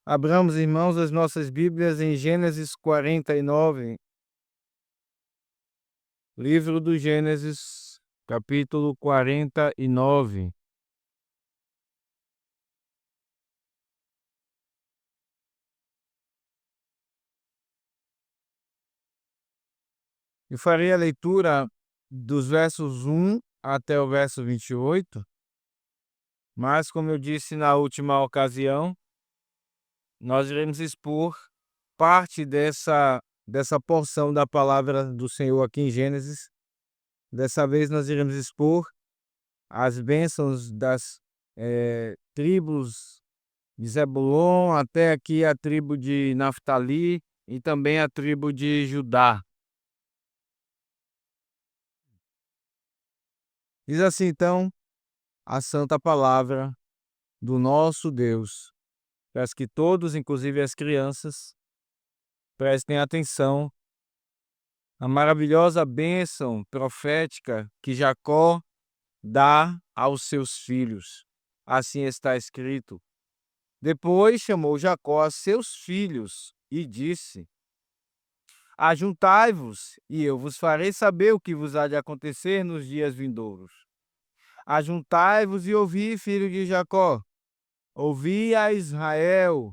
Abramos, irmãos, as nossas Bíblias em Gênesis 49, livro do Gênesis, capítulo 49. Eu farei a leitura dos versos 1 até o verso 28, mas, como eu disse na última ocasião, nós iremos expor parte dessa porção da palavra do Senhor aqui em Gênesis. Dessa vez nós iremos expor as bênçãos das tribos de Zebulon até aqui a tribo de Naftali e também a tribo de Judá. Diz assim então a santa palavra do nosso Deus. Peço que todos, inclusive as crianças, prestem atenção à maravilhosa bênção profética que Jacó dá aos seus filhos. Assim está escrito. Depois chamou Jacó a seus filhos e disse: Ajuntai-vos, e eu vos farei saber o que vos há de acontecer nos dias vindouros. Ajuntai-vos e ouvi, filho de Jacó. Ouvi a Israel,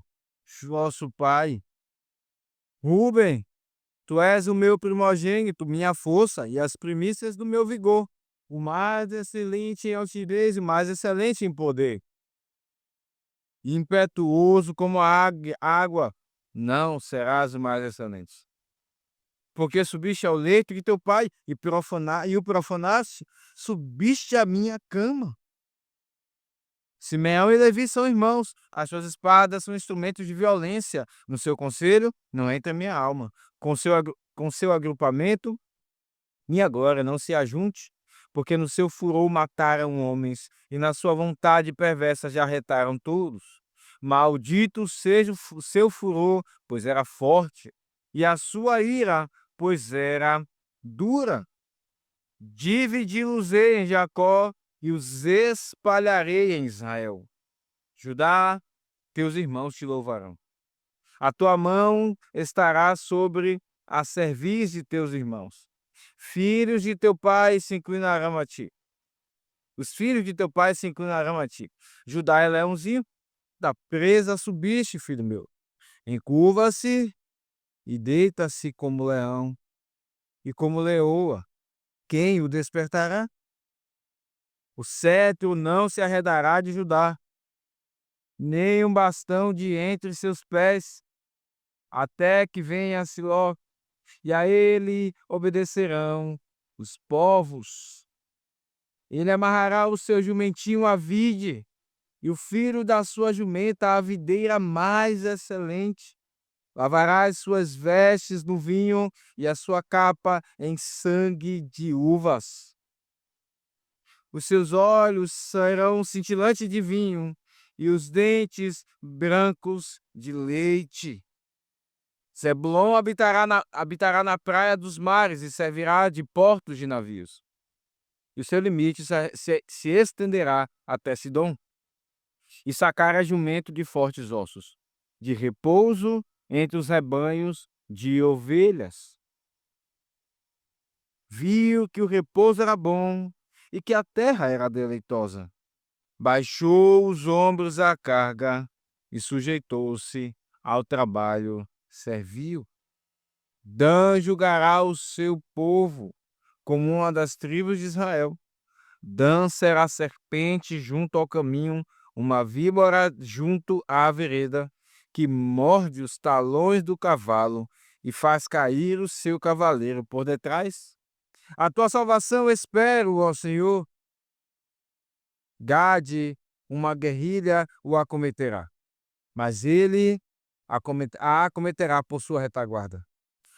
vosso pai. Ruben, tu és o meu primogênito, minha força e as primícias do meu vigor, o mais excelente em altivez e o mais excelente em poder. Impetuoso como a água, não serás o mais excelente. Porque subiste ao leito de teu pai e o profanaste, subiste à minha cama. Simeão e Levi são irmãos, as suas espadas são instrumentos de violência. No seu conselho não entra minha alma. Com seu agrupamento, minha glória não se ajunte, porque no seu furor mataram homens, e na sua vontade perversa já retaram todos. Maldito seja o seu furor, pois era forte, e a sua ira, pois era dura. Dividi-los-ei em Jacó e os espalharei em Israel. Judá, teus irmãos te louvarão. A tua mão estará sobre a cerviz de teus irmãos. Filhos de teu pai se inclinarão a ti. Os filhos de teu pai se inclinarão a ti. Judá é leãozinho, da presa subiste, filho meu. Encurva-se e deita-se como leão e como leoa. Quem o despertará? O cetro não se arredará de Judá, nem um bastão de entre seus pés, até que venha Siló, e a ele obedecerão os povos. Ele amarrará o seu jumentinho à vide, e o filho da sua jumenta à videira mais excelente. Lavará as suas vestes no vinho e a sua capa em sangue de uvas. Os seus olhos serão cintilantes de vinho e os dentes brancos de leite. Zebulon habitará na praia dos mares e servirá de portos de navios. E o seu limite se estenderá até Sidom. E Sacar é jumento de fortes ossos, de repouso entre os rebanhos de ovelhas. Viu que o repouso era bom e que a terra era deleitosa. Baixou os ombros à carga e sujeitou-se ao trabalho servil. Dan julgará o seu povo como uma das tribos de Israel. Dan será serpente junto ao caminho, uma víbora junto à vereda, que morde os talões do cavalo e faz cair o seu cavaleiro por detrás. A tua salvação espero, ó Senhor. Gade, uma guerrilha o acometerá, mas ele a acometerá por sua retaguarda.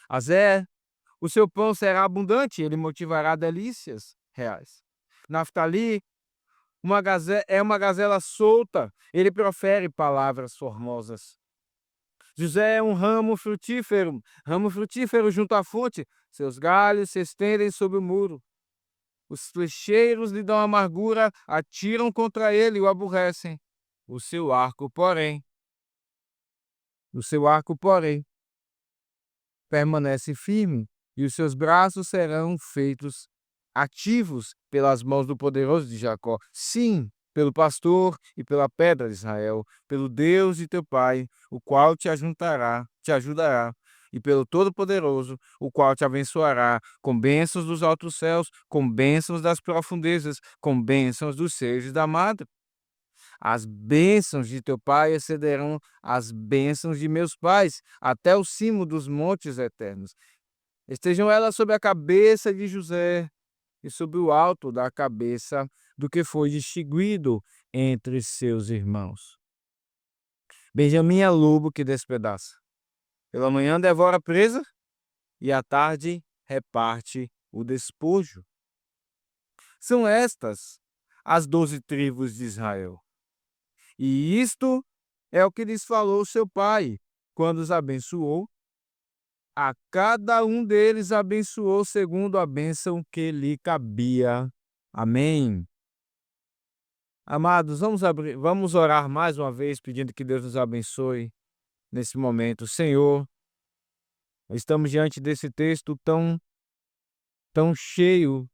Azer, o seu pão será abundante, ele motivará delícias reais. Naftali, é uma gazela solta, ele profere palavras formosas. José é um ramo frutífero junto à fonte, seus galhos se estendem sobre o muro. Os flecheiros lhe dão amargura, atiram contra ele e o aborrecem. O seu arco, porém, O seu arco, porém, permanece firme, e os seus braços serão feitos ativos pelas mãos do poderoso de Jacó. Sim, pelo pastor e pela pedra de Israel, pelo Deus de teu pai, o qual te ajudará, e pelo Todo-Poderoso, o qual te abençoará com bênçãos dos altos céus, com bênçãos das profundezas, com bênçãos dos seios da madre. As bênçãos de teu pai excederão as bênçãos de meus pais, até o cimo dos montes eternos. Estejam elas sobre a cabeça de José e sobre o alto da cabeça do que foi distinguido entre seus irmãos. Benjamim é lobo que despedaça. Pela manhã devora a presa e à tarde reparte o despojo. São estas as 12 tribos de Israel. E isto é o que lhes falou seu pai, quando os abençoou. A cada um deles abençoou segundo a bênção que lhe cabia. Amém. Amados, vamos orar mais uma vez, pedindo que Deus nos abençoe nesse momento. Senhor, estamos diante desse texto tão cheio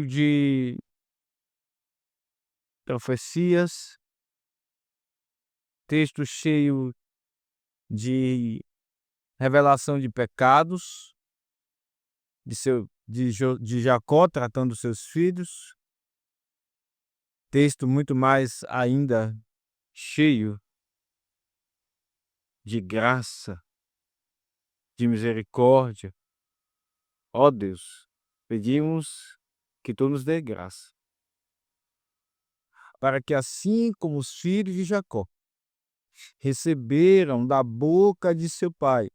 de profecias, texto cheio de revelação de pecados, de Jacó tratando seus filhos, texto muito mais ainda cheio de graça, de misericórdia. Ó Deus, pedimos que tu nos dê graça, para que assim como os filhos de Jacó receberam da boca de seu pai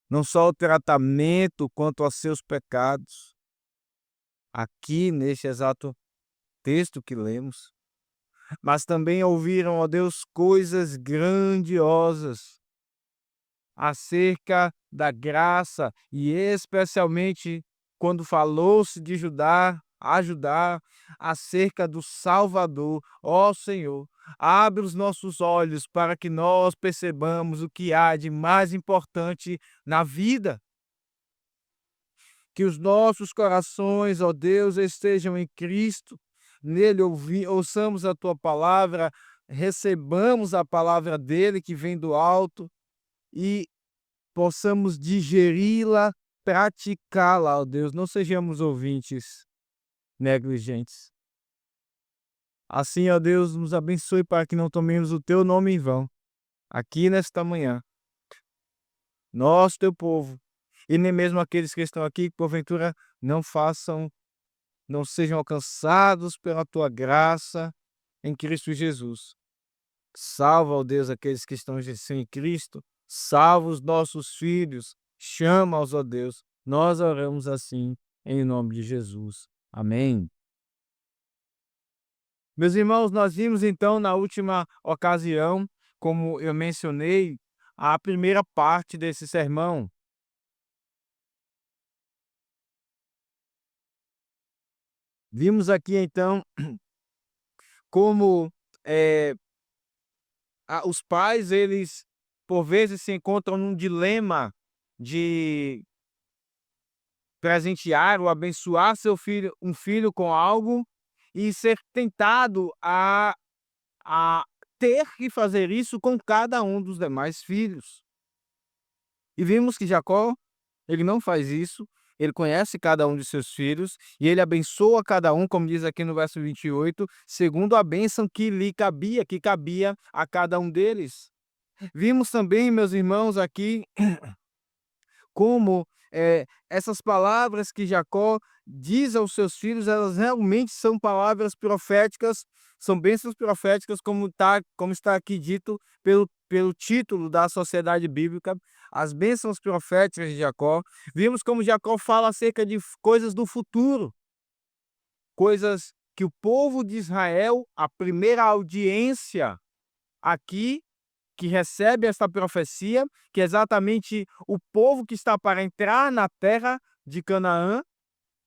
não só o tratamento quanto aos seus pecados, aqui neste exato texto que lemos, mas também ouviram, ó Deus, coisas grandiosas acerca da graça e especialmente quando falou-se de ajudar acerca do Salvador. Ó Senhor, abre os nossos olhos para que nós percebamos o que há de mais importante na vida. Que os nossos corações, ó Deus, estejam em Cristo, nele ouçamos a tua palavra, recebamos a palavra dele que vem do alto e possamos digeri-la, praticá-la, ó Deus, não sejamos ouvintes negligentes. Assim, ó Deus, nos abençoe para que não tomemos o teu nome em vão, aqui nesta manhã. Nós, teu povo, e nem mesmo aqueles que estão aqui, que porventura não sejam alcançados pela tua graça em Cristo Jesus. Salva, ó Deus, aqueles que estão sem Cristo, salva os nossos filhos, chama-os, ó Deus. Nós oramos assim, em nome de Jesus. Amém. Meus irmãos, nós vimos então na última ocasião, como eu mencionei, a primeira parte desse sermão. Vimos aqui então como os pais, eles por vezes se encontram num dilema de presentear ou abençoar um filho com algo e ser tentado a ter que fazer isso com cada um dos demais filhos. E vimos que Jacó, ele não faz isso, ele conhece cada um de seus filhos e ele abençoa cada um, como diz aqui no verso 28, segundo a bênção que cabia a cada um deles. Vimos também, meus irmãos, aqui como essas palavras que Jacó diz aos seus filhos, elas realmente são palavras proféticas, são bênçãos proféticas, como está aqui dito pelo título da Sociedade Bíblica, as bênçãos proféticas de Jacó. Vimos como Jacó fala acerca de coisas do futuro, coisas que o povo de Israel, a primeira audiência aqui, que recebe essa profecia, que é exatamente o povo que está para entrar na terra de Canaã.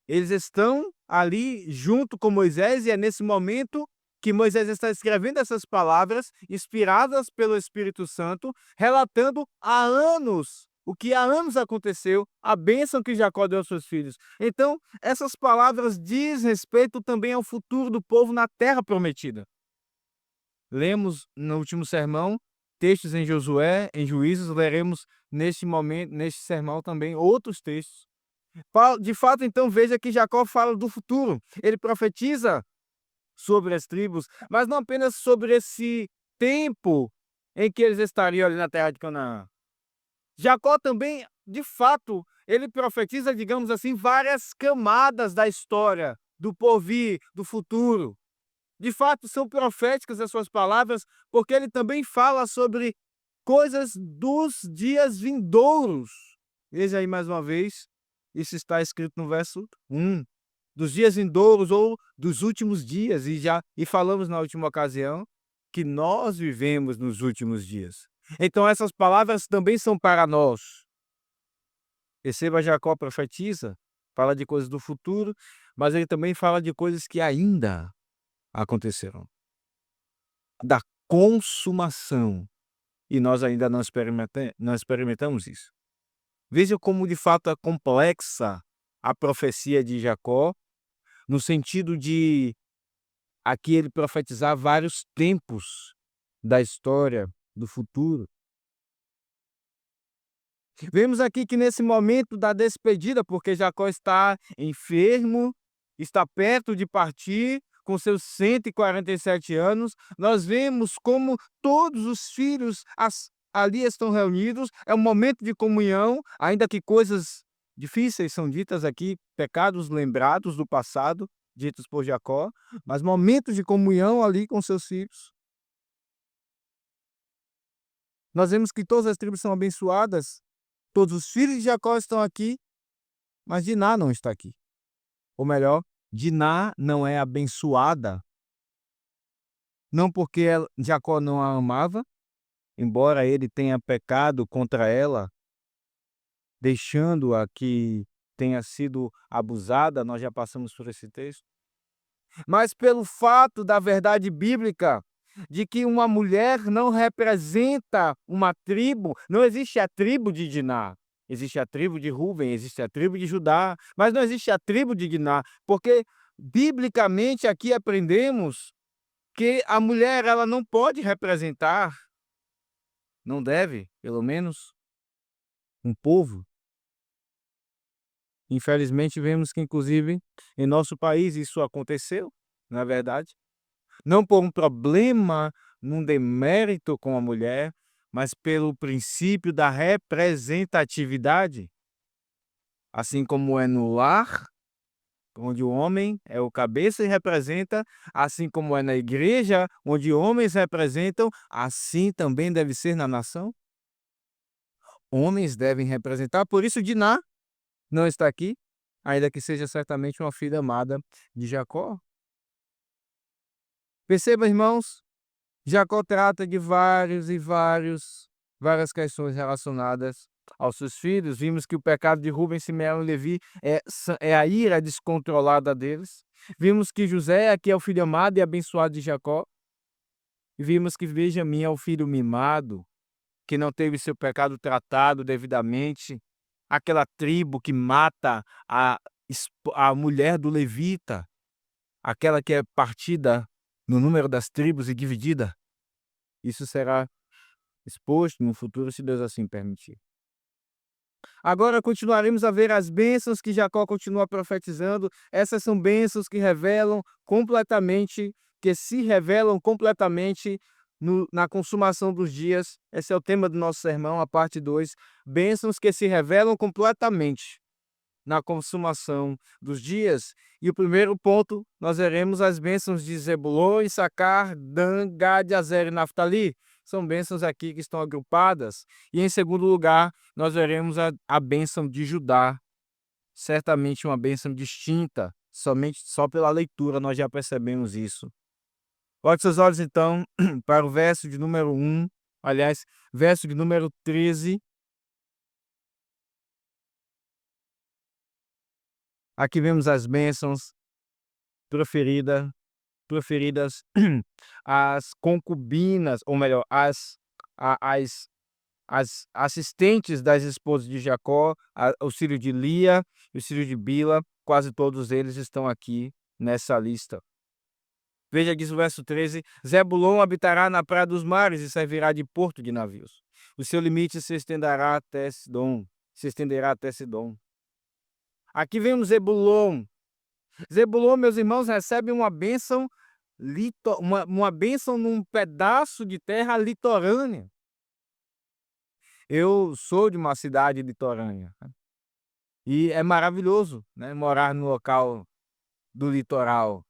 Eles estão ali junto com Moisés e é nesse momento que Moisés está escrevendo essas palavras, inspiradas pelo Espírito Santo, relatando há anos, o que há anos aconteceu, a bênção que Jacó deu aos seus filhos. Então, essas palavras diz respeito também ao futuro do povo na terra prometida. Lemos no último sermão textos em Josué, em Juízes, leremos neste momento, neste sermão também outros textos. De fato, então, veja que Jacó fala do futuro. Ele profetiza sobre as tribos, mas não apenas sobre esse tempo em que eles estariam ali na terra de Canaã. Jacó também, de fato, ele profetiza, digamos assim, várias camadas da história, do porvir, do futuro. De fato, são proféticas as suas palavras, porque ele também fala sobre coisas dos dias vindouros. Veja aí mais uma vez, isso está escrito no verso 1. Dos dias vindouros ou dos últimos dias, e falamos na última ocasião que nós vivemos nos últimos dias. Então essas palavras também são para nós. Perceba, Jacó profetiza, fala de coisas do futuro, mas ele também fala de coisas que ainda acontecerão. Da consumação. E nós ainda não experimentamos isso. Veja como de fato é complexa a profecia de Jacó, no sentido de aqui ele profetizar vários tempos da história, do futuro. Vemos aqui que nesse momento da despedida, porque Jacó está enfermo, está perto de partir, com seus 147 anos, nós vemos como todos os filhos ali estão reunidos, é um momento de comunhão, ainda que coisas difíceis são ditas aqui, pecados lembrados do passado, ditos por Jacó, mas momentos de comunhão ali com seus filhos. Nós vemos que todas as tribos são abençoadas, todos os filhos de Jacó estão aqui, mas Diná não está aqui. Ou melhor, Diná não é abençoada, não porque Jacó não a amava, embora ele tenha pecado contra ela, deixando-a que tenha sido abusada, nós já passamos por esse texto, mas pelo fato da verdade bíblica de que uma mulher não representa uma tribo, não existe a tribo de Diná. Existe a tribo de Ruben, existe a tribo de Judá, mas não existe a tribo de Diná, porque biblicamente aqui aprendemos que a mulher ela não pode representar, não deve, pelo menos, um povo. Infelizmente vemos que inclusive em nosso país isso aconteceu, na verdade. Não por um problema, num demérito com a mulher, mas pelo princípio da representatividade. Assim como é no lar, onde o homem é o cabeça e representa, assim como é na igreja, onde homens representam, assim também deve ser na nação. Homens devem representar, por isso Diná não está aqui, ainda que seja certamente uma filha amada de Jacó. Perceba, irmãos, Jacó trata de várias questões relacionadas aos seus filhos. Vimos que o pecado de Rubem, Simeão e Levi é a ira descontrolada deles. Vimos que José aqui é o filho amado e abençoado de Jacó. E vimos que Benjamim é o filho mimado, que não teve seu pecado tratado devidamente. Aquela tribo que mata a mulher do levita, aquela que é partida no número das tribos e dividida. Isso será exposto no futuro, se Deus assim permitir. Agora continuaremos a ver as bênçãos que Jacó continua profetizando. Essas são bênçãos que se revelam completamente na consumação dos dias. Esse é o tema do nosso sermão, a parte 2. Bênçãos que se revelam completamente na consumação dos dias. E o primeiro ponto, nós veremos as bênçãos de Zebulon, Issacar, Dan, Gad, Azer e Naftali. São bênçãos aqui que estão agrupadas. E em segundo lugar, nós veremos a bênção de Judá. Certamente uma bênção distinta, só pela leitura nós já percebemos isso. Volte seus olhos então para o verso de número 1, aliás, verso de número 13. Aqui vemos as bênçãos proferidas proferidas às concubinas, ou melhor, as assistentes das esposas de Jacó, os filhos de Lia e os filhos de Bila, quase todos eles estão aqui nessa lista. Veja aqui o verso 13: Zebulon habitará na praia dos mares e servirá de porto de navios. O seu limite se estenderá até Sidom. Aqui vem um Zebulon. Zebulon, meus irmãos, recebe uma bênção, uma bênção num pedaço de terra litorânea. Eu sou de uma cidade litorânea, né? E é maravilhoso, né, morar no local do litoral.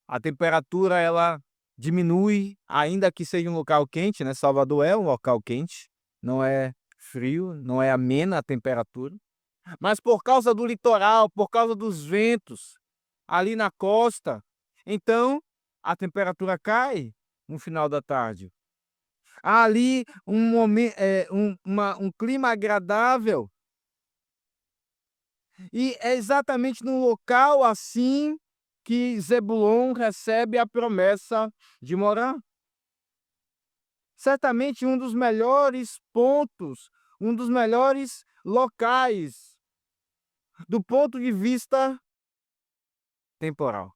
A temperatura ela diminui, ainda que seja um local quente, né? Salvador é um local quente, não é frio, não é amena a temperatura, mas por causa do litoral, por causa dos ventos ali na costa, então a temperatura cai no final da tarde. Há ali um clima agradável. E é exatamente no local assim que Zebulon recebe a promessa de morar. Certamente um dos melhores pontos, um dos melhores locais do ponto de vista temporal.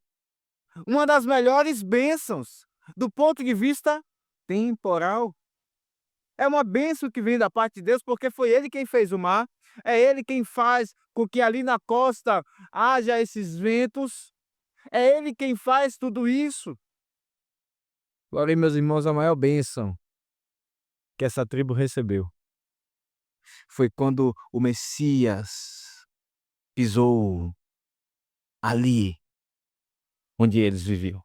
Uma das melhores bênçãos do ponto de vista temporal. É uma bênção que vem da parte de Deus, porque foi Ele quem fez o mar, é Ele quem faz com que ali na costa haja esses ventos, é Ele quem faz tudo isso. Porém, meus irmãos, a maior bênção que essa tribo recebeu foi quando o Messias pisou ali onde eles viviam.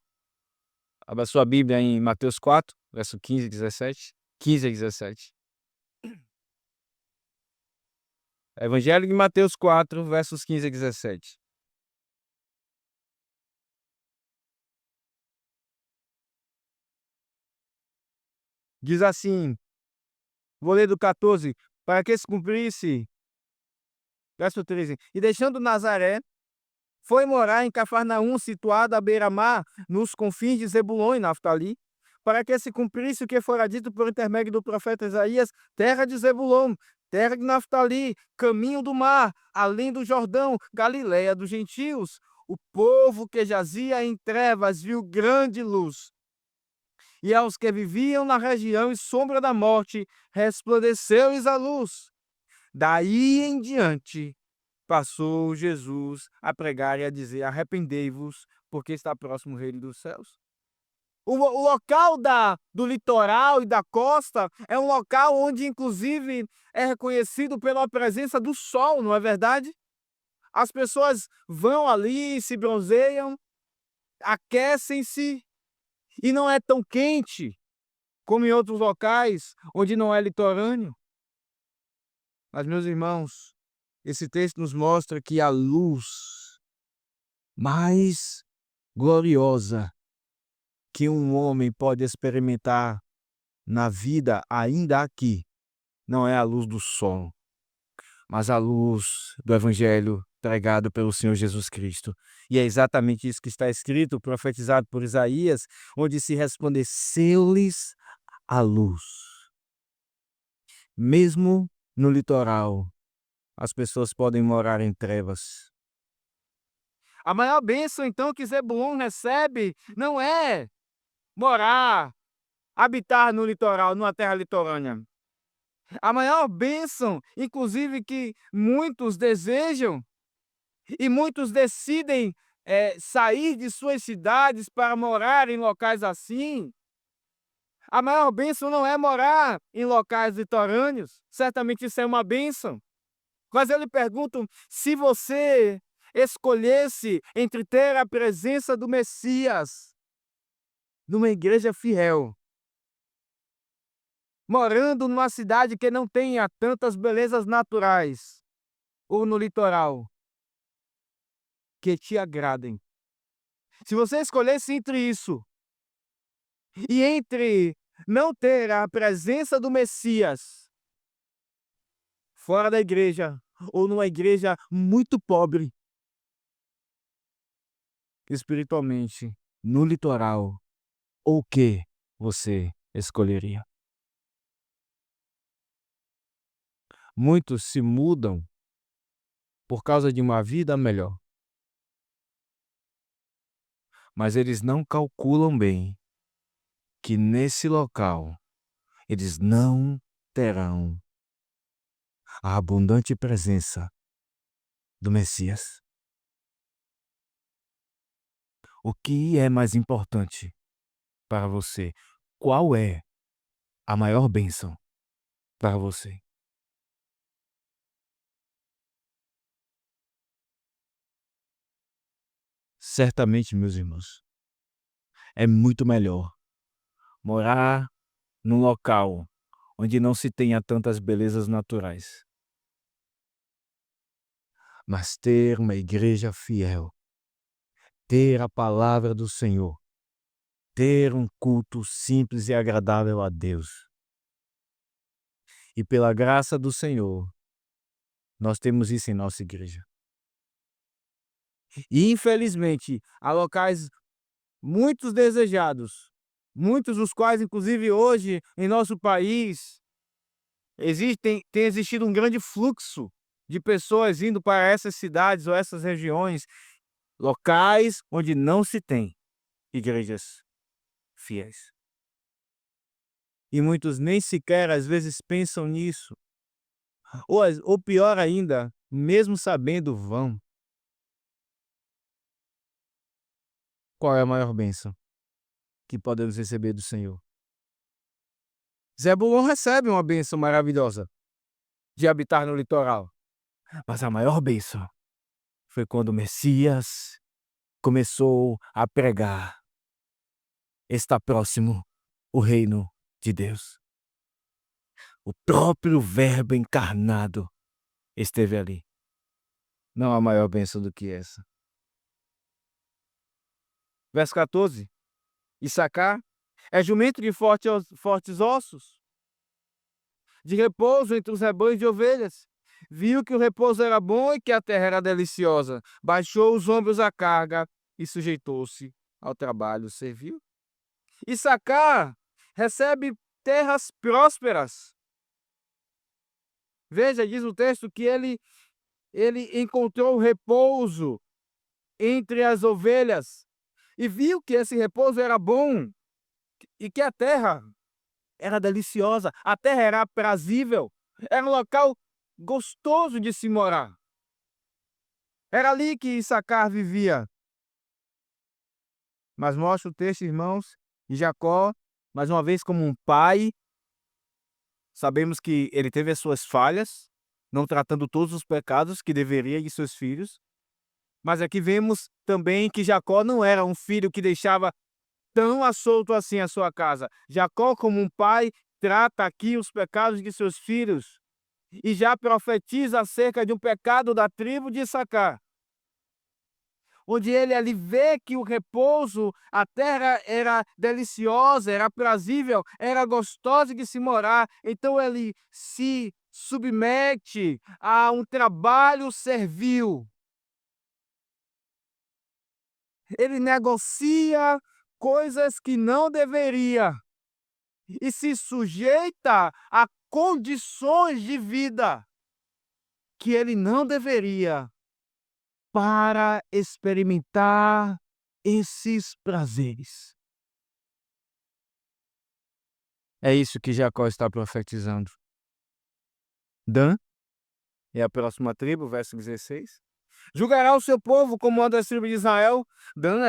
Abra sua Bíblia em Mateus 4, verso 15 e 17. 15 a 17. Evangelho de Mateus 4, versos 15 a 17. Diz assim, vou ler do 14, para que se cumprisse, verso 13. E deixando Nazaré, foi morar em Cafarnaum, situado à beira-mar, nos confins de Zebulon e Naftali, para que se cumprisse o que fora dito por intermédio do profeta Isaías: terra de Zebulon, terra de Naftali, caminho do mar, além do Jordão, Galileia dos gentios. O povo que jazia em trevas viu grande luz. E aos que viviam na região e sombra da morte, resplandeceu-lhes a luz. Daí em diante, passou Jesus a pregar e a dizer: arrependei-vos, porque está próximo o reino dos céus. O local do litoral e da costa é um local onde, inclusive, é reconhecido pela presença do sol, não é verdade? As pessoas vão ali, se bronzeiam, aquecem-se, e não é tão quente como em outros locais onde não é litorâneo. Mas, meus irmãos, esse texto nos mostra que a luz mais gloriosa que um homem pode experimentar na vida, ainda aqui, não é a luz do sol, mas a luz do Evangelho pregado pelo Senhor Jesus Cristo. E é exatamente isso que está escrito, profetizado por Isaías, onde se resplandeceu-lhes a luz. Mesmo no litoral, as pessoas podem morar em trevas. A maior bênção, então, que Zebulon recebe não é morar, habitar no litoral, numa terra litorânea. A maior bênção, inclusive, que muitos desejam e muitos decidem sair de suas cidades para morar em locais assim. A maior bênção não é morar em locais litorâneos. Certamente isso é uma bênção. Mas eu lhe pergunto, se você escolhesse entre ter a presença do Messias numa igreja fiel, morando numa cidade que não tenha tantas belezas naturais, ou no litoral, que te agradem. Se você escolhesse entre isso e entre não ter a presença do Messias fora da igreja ou numa igreja muito pobre espiritualmente, no litoral, o que você escolheria? Muitos se mudam por causa de uma vida melhor, mas eles não calculam bem que nesse local eles não terão a abundante presença do Messias. O que é mais importante para você? Qual é a maior bênção para você? Certamente, meus irmãos, é muito melhor morar num local onde não se tenha tantas belezas naturais, mas ter uma igreja fiel, ter a palavra do Senhor, ter um culto simples e agradável a Deus. E pela graça do Senhor, nós temos isso em nossa igreja. E infelizmente, há locais muitos desejados, muitos dos quais, inclusive hoje, em nosso país, tem existido um grande fluxo de pessoas indo para essas cidades ou essas regiões, locais onde não se tem igrejas fiéis. E muitos nem sequer, às vezes, pensam nisso. Ou pior ainda, mesmo sabendo, vão. Qual é a maior bênção que podemos receber do Senhor? Zebulon recebe uma bênção maravilhosa de habitar no litoral. Mas a maior bênção foi quando o Messias começou a pregar: está próximo o reino de Deus. O próprio Verbo encarnado esteve ali. Não há maior bênção do que essa. Verso 14. Issacar é jumento de fortes ossos, de repouso entre os rebanhos de ovelhas. Viu que o repouso era bom e que a terra era deliciosa. Baixou os ombros à carga e sujeitou-se ao trabalho servil. Issacar recebe terras prósperas. Veja, diz o texto que ele encontrou repouso entre as ovelhas e viu que esse repouso era bom e que a terra era deliciosa, a terra era aprazível, era um local gostoso de se morar. Era ali que Issacar vivia. Mas mostra o texto, irmãos, de Jacó, mais uma vez como um pai. Sabemos que ele teve as suas falhas, não tratando todos os pecados que deveria de seus filhos. Mas aqui vemos também que Jacó não era um filho que deixava tão à solto assim a sua casa. Jacó, como um pai, trata aqui os pecados de seus filhos e já profetiza acerca de um pecado da tribo de Issacar, onde ele ali vê que o repouso, a terra era deliciosa, era aprazível, era gostosa de se morar, então ele se submete a um trabalho servil. Ele negocia coisas que não deveria e se sujeita a condições de vida que ele não deveria para experimentar esses prazeres. É isso que Jacó está profetizando. Dan é a próxima tribo, verso 16. Julgará o seu povo como uma das tribos de Israel. Dan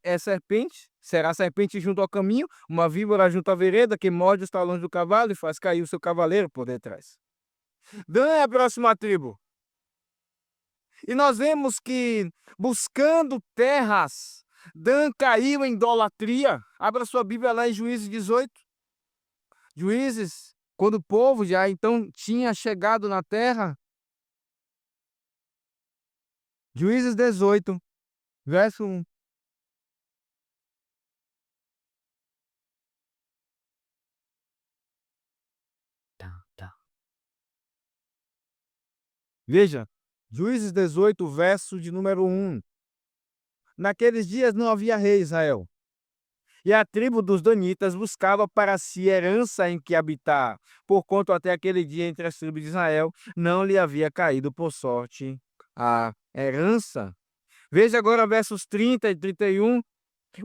é serpente, será serpente junto ao caminho, uma víbora junto à vereda, que morde os talões do cavalo e faz cair o seu cavaleiro por detrás. Dan é a próxima tribo. E nós vemos que, buscando terras, Dan caiu em idolatria. Abra sua Bíblia lá em Juízes 18. Juízes, quando o povo já então tinha chegado na terra. Juízes 18, verso 1. Tá. Veja, Juízes 18, verso de número 1. Naqueles dias não havia rei em Israel. E a tribo dos danitas buscava para si herança em que habitar, porquanto até aquele dia entre as tribos de Israel não lhe havia caído por sorte a herança. Veja agora versos 30 e 31.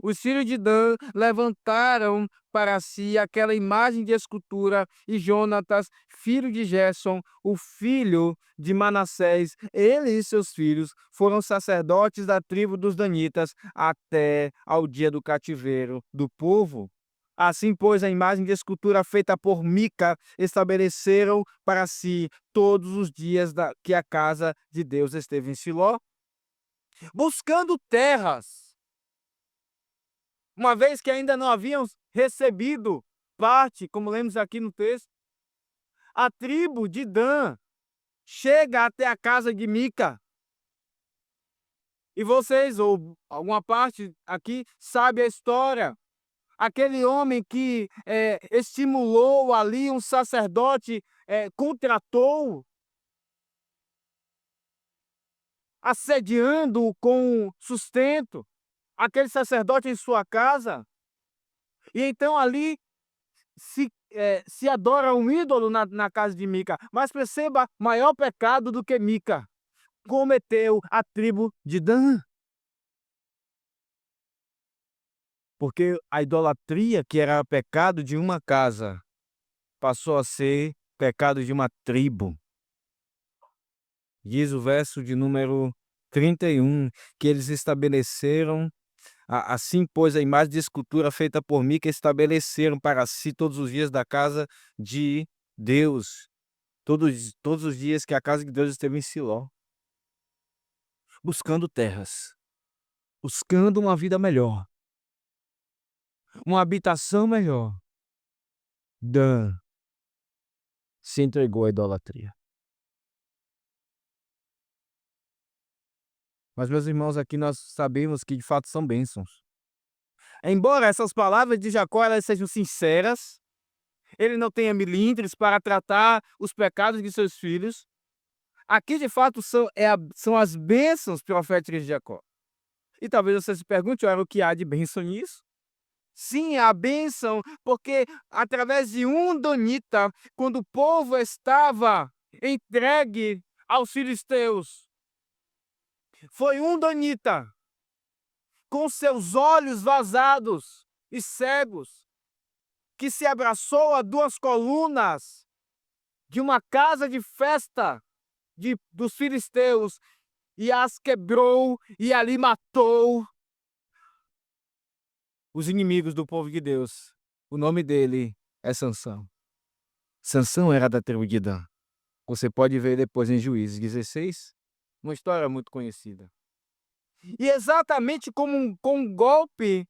Os filhos de Dan levantaram para si aquela imagem de escultura, e Jonatas, filho de Gerson, o filho de Manassés, ele e seus filhos foram sacerdotes da tribo dos danitas até ao dia do cativeiro do povo. Assim, pois, a imagem de escultura feita por Mica estabeleceram para si todos os dias que a casa de Deus esteve em Siló, buscando terras, uma vez que ainda não haviam recebido parte, como lemos aqui no texto. A tribo de Dan chega até a casa de Mica. E vocês, ou alguma parte aqui, sabe a história. Aquele homem que estimulou ali um sacerdote, contratou, assediando-o com sustento, aquele sacerdote em sua casa. E então ali se adora um ídolo na casa de Mica. Mas perceba, maior pecado do que Mica cometeu a tribo de Dan. Porque a idolatria, que era pecado de uma casa, passou a ser pecado de uma tribo. Diz o verso de número 31, que eles estabeleceram, assim, pois, a imagem de escultura feita por Mica estabeleceram para si todos os dias da casa de Deus. Todos os dias que a casa de Deus esteve em Siló, buscando terras, buscando uma vida melhor, uma habitação melhor. Dan se entregou à idolatria. Mas, meus irmãos, aqui nós sabemos que de fato são bênçãos. Embora essas palavras de Jacó elas sejam sinceras, ele não tenha milindres para tratar os pecados de seus filhos, aqui de fato são as bênçãos proféticas de Jacó. E talvez você se pergunte, o que há de bênção nisso? Sim, a bênção, porque através de um donita, quando o povo estava entregue aos filisteus, foi um donita, com seus olhos vazados e cegos, que se abraçou a duas colunas de uma casa de festa dos filisteus e as quebrou e ali matou os inimigos do povo de Deus. O nome dele é Sansão. Sansão era da tribo de Dan. Você pode ver depois em Juízes 16, uma história muito conhecida. E exatamente como com um golpe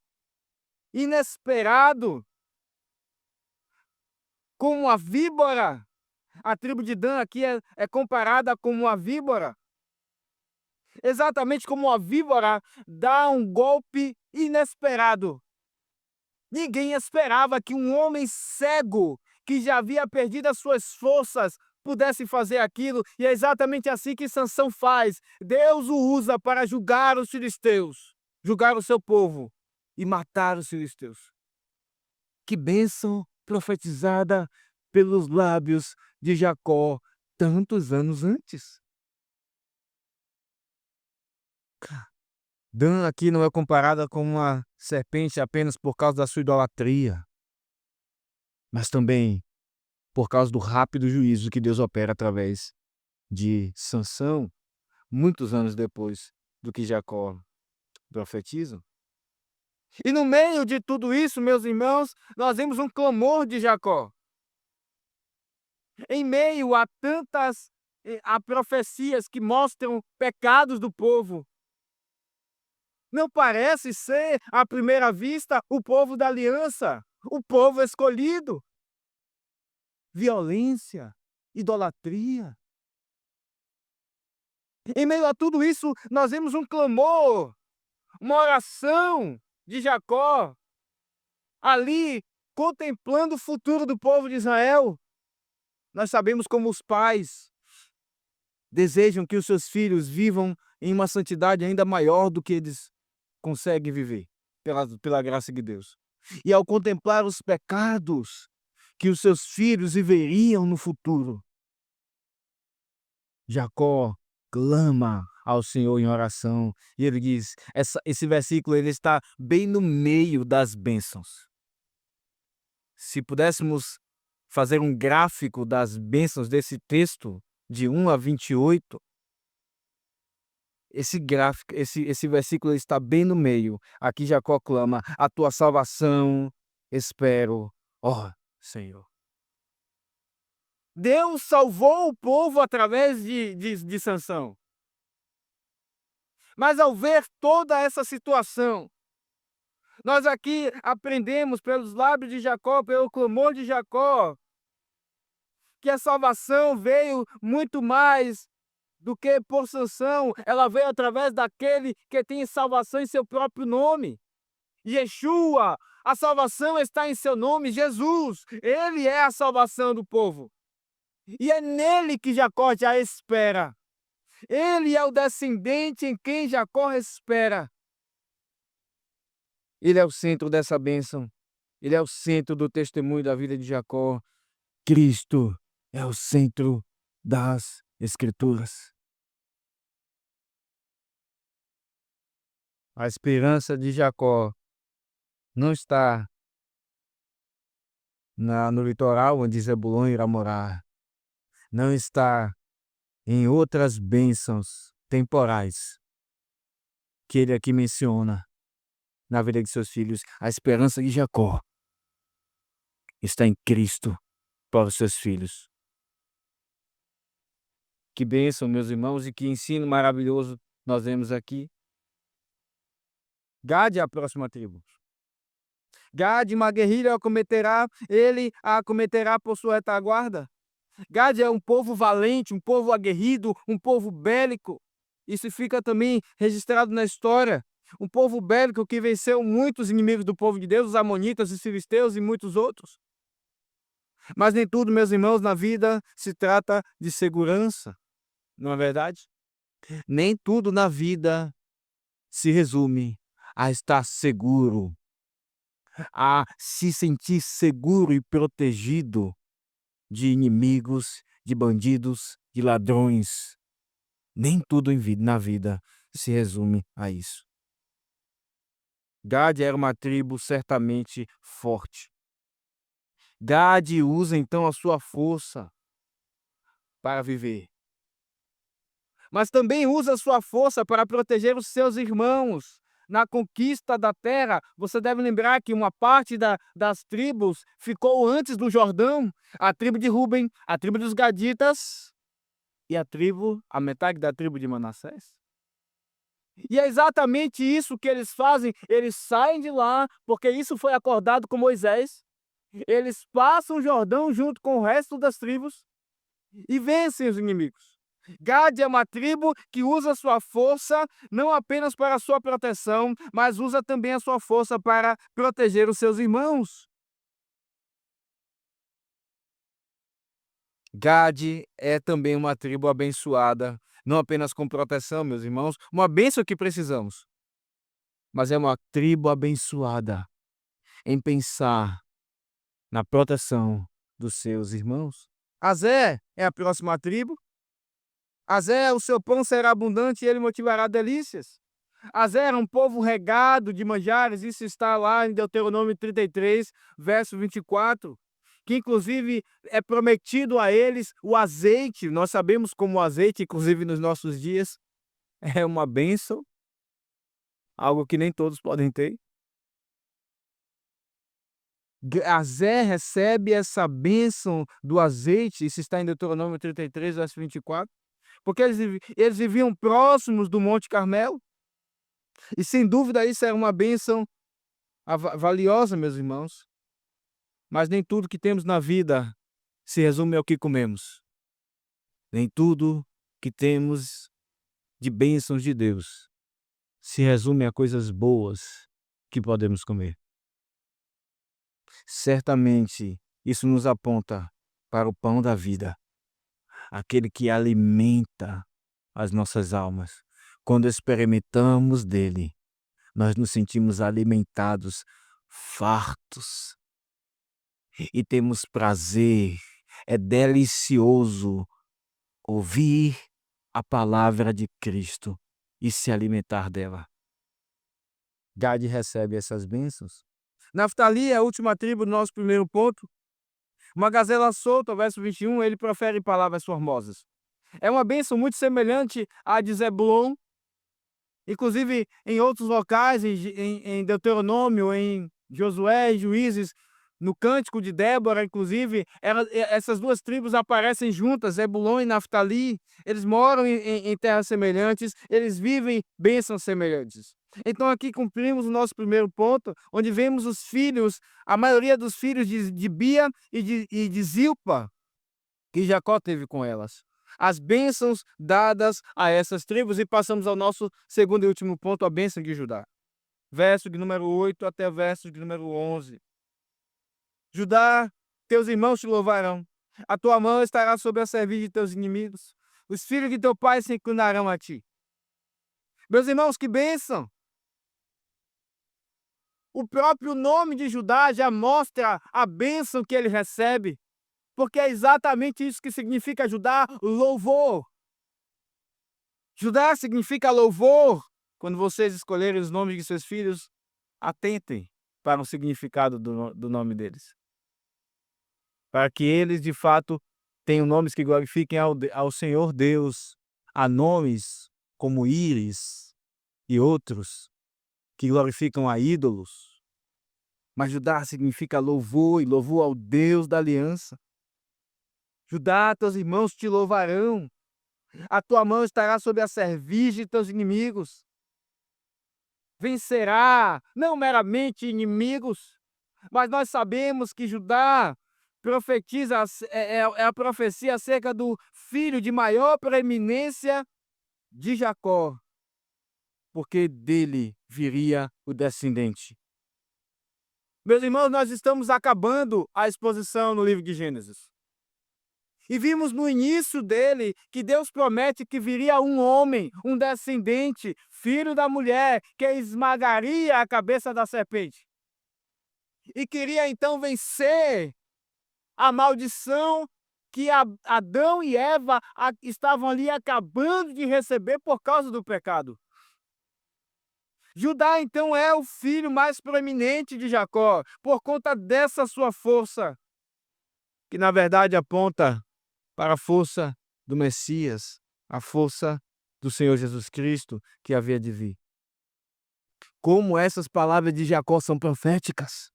inesperado, como uma víbora, a tribo de Dan aqui é comparada com uma víbora. Exatamente como uma víbora dá um golpe inesperado. Ninguém esperava que um homem cego, que já havia perdido as suas forças, pudesse fazer aquilo, e é exatamente assim que Sansão faz. Deus o usa para julgar os filisteus, julgar o seu povo e matar os filisteus. Que bênção profetizada pelos lábios de Jacó tantos anos antes. Dan aqui não é comparada com uma serpente apenas por causa da sua idolatria, mas também por causa do rápido juízo que Deus opera através de Sansão, muitos anos depois do que Jacó profetiza. E no meio de tudo isso, meus irmãos, nós vemos um clamor de Jacó. Em meio a tantas profecias que mostram pecados do povo, não parece ser, à primeira vista, o povo da aliança, o povo escolhido. Violência, idolatria. Em meio a tudo isso, nós vemos um clamor, uma oração de Jacó, ali contemplando o futuro do povo de Israel. Nós sabemos como os pais desejam que os seus filhos vivam em uma santidade ainda maior do que eles conseguem viver, pela graça de Deus. e ao contemplar os pecados que os seus filhos viveriam no futuro, Jacó clama ao Senhor em oração e ele diz, esse versículo ele está bem no meio das bênçãos. Se pudéssemos fazer um gráfico das bênçãos desse texto, de 1 a 28, esse versículo está bem no meio. Aqui Jacó clama, a tua salvação espero, ó Senhor. Deus salvou o povo através de Sansão. Mas ao ver toda essa situação, nós aqui aprendemos pelos lábios de Jacó, pelo clamor de Jacó, que a salvação veio muito mais do que por Sansão, ela veio através daquele que tem salvação em seu próprio nome. Yeshua, a salvação está em seu nome, Jesus, ele é a salvação do povo. E é nele que Jacó já espera. Ele é o descendente em quem Jacó espera. Ele é o centro dessa bênção. Ele é o centro do testemunho da vida de Jacó. Cristo é o centro das Escrituras. A esperança de Jacó não está no litoral onde Zebulon irá morar. Não está em outras bênçãos temporais que ele aqui menciona na vida de seus filhos. A esperança de Jacó está em Cristo para os seus filhos. Que bênção, meus irmãos, e que ensino maravilhoso nós vemos aqui. Gade é a próxima tribo. Gade, uma guerrilha ele a acometerá por sua retaguarda. Gade é um povo valente, um povo aguerrido, um povo bélico. Isso fica também registrado na história. Um povo bélico que venceu muitos inimigos do povo de Deus, os amonitas, os filisteus e muitos outros. Mas nem tudo, meus irmãos, na vida se trata de segurança, não é verdade? Nem tudo na vida se resume a estar seguro, a se sentir seguro e protegido de inimigos, de bandidos, de ladrões. Nem tudo na vida se resume a isso. Gade era uma tribo certamente forte. Gade usa então a sua força para viver. Mas também usa a sua força para proteger os seus irmãos. Na conquista da terra, você deve lembrar que uma parte das tribos ficou antes do Jordão. A tribo de Ruben, a tribo dos Gaditas e a metade da tribo de Manassés. E é exatamente isso que eles fazem. Eles saem de lá, porque isso foi acordado com Moisés. Eles passam o Jordão junto com o resto das tribos e vencem os inimigos. Gade é uma tribo que usa sua força não apenas para a sua proteção, mas usa também a sua força para proteger os seus irmãos. Gade é também uma tribo abençoada, não apenas com proteção, meus irmãos, uma bênção que precisamos, mas é uma tribo abençoada em pensar na proteção dos seus irmãos. Azé é a próxima tribo. Azé, o seu pão será abundante e ele motivará delícias. Azé era um povo regado de manjares, isso está lá em Deuteronômio 33, verso 24, que inclusive é prometido a eles o azeite. Nós sabemos como o azeite, inclusive nos nossos dias, é uma bênção, algo que nem todos podem ter. Azé recebe essa bênção do azeite, isso está em Deuteronômio 33, verso 24, porque eles viviam próximos do Monte Carmelo, e sem dúvida isso era uma bênção valiosa, meus irmãos. Mas nem tudo que temos na vida se resume ao que comemos. Nem tudo que temos de bênçãos de Deus se resume a coisas boas que podemos comer. Certamente isso nos aponta para o pão da vida, aquele que alimenta as nossas almas. Quando experimentamos dele, nós nos sentimos alimentados fartos e temos prazer. É delicioso ouvir a palavra de Cristo e se alimentar dela. Gade recebe essas bênçãos. Naftali é a última tribo do nosso primeiro ponto. Uma gazela solta, verso 21, ele profere palavras formosas. É uma bênção muito semelhante à de Zebulon. Inclusive, em outros locais, em Deuteronômio, em Josué, em Juízes, no Cântico de Débora, inclusive, essas duas tribos aparecem juntas, Zebulon e Naftali. Eles moram em terras semelhantes, eles vivem bênçãos semelhantes. Então aqui cumprimos o nosso primeiro ponto, onde vemos os filhos, a maioria dos filhos de Bia e de Zilpa, que Jacó teve com elas. As bênçãos dadas a essas tribos, e passamos ao nosso segundo e último ponto, a bênção de Judá. Verso de número 8 até o verso de número 11. Judá, teus irmãos te louvarão. A tua mão estará sobre a cerviz de teus inimigos. Os filhos de teu pai se inclinarão a ti. Meus irmãos, que bênção! O próprio nome de Judá já mostra a bênção que ele recebe, porque é exatamente isso que significa Judá, louvor. Judá significa louvor. Quando vocês escolherem os nomes de seus filhos, atentem para o significado do nome deles, para que eles, de fato, tenham nomes que glorifiquem ao Senhor Deus. Há nomes como Íris e outros que glorificam a ídolos. Mas Judá significa louvor, e louvor ao Deus da aliança. Judá, teus irmãos te louvarão. A tua mão estará sobre a cerviz de teus inimigos. Vencerá, não meramente inimigos, mas nós sabemos que Judá profetiza, é a profecia acerca do filho de maior preeminência de Jacó, porque dele viria o descendente. Meus irmãos, nós estamos acabando a exposição no livro de Gênesis. E vimos no início dele que Deus promete que viria um homem, um descendente, filho da mulher, que esmagaria a cabeça da serpente. E queria então vencer a maldição que Adão e Eva estavam ali acabando de receber por causa do pecado. Judá então é o filho mais proeminente de Jacó, por conta dessa sua força, que na verdade aponta para a força do Messias, a força do Senhor Jesus Cristo que havia de vir. Como essas palavras de Jacó são proféticas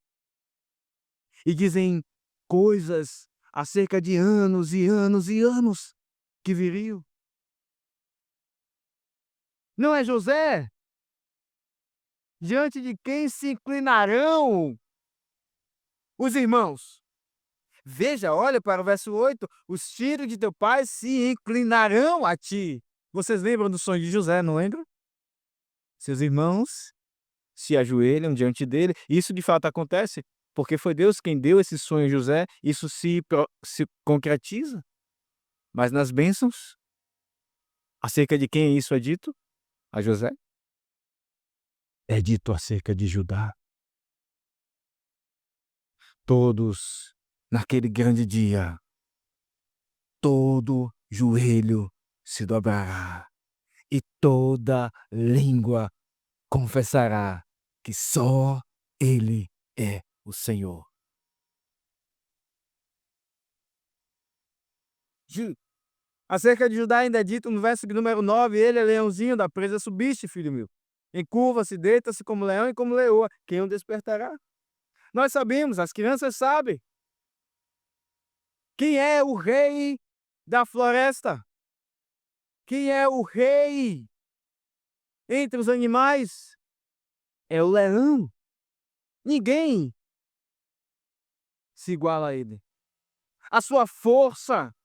e dizem coisas acerca de anos e anos e anos que viriam. Não é José diante de quem se inclinarão os irmãos? Veja, olha para o verso 8, os filhos de teu pai se inclinarão a ti. Vocês lembram do sonho de José, não lembram? Seus irmãos se ajoelham diante dele. Isso de fato acontece, porque foi Deus quem deu esse sonho a José. Isso se concretiza. Mas nas bênçãos, acerca de quem isso é dito? A José? É dito acerca de Judá. Todos, naquele grande dia, todo joelho se dobrará e toda língua confessará que só Ele é o Senhor. Acerca de Judá ainda é dito no verso de número 9, ele é leãozinho da presa subiste, filho meu. Encurva-se, deita-se como leão e como leoa. Quem o despertará? Nós sabemos, as crianças sabem. Quem é o rei da floresta? Quem é o rei entre os animais? É o leão. Ninguém se iguala a ele. A sua força,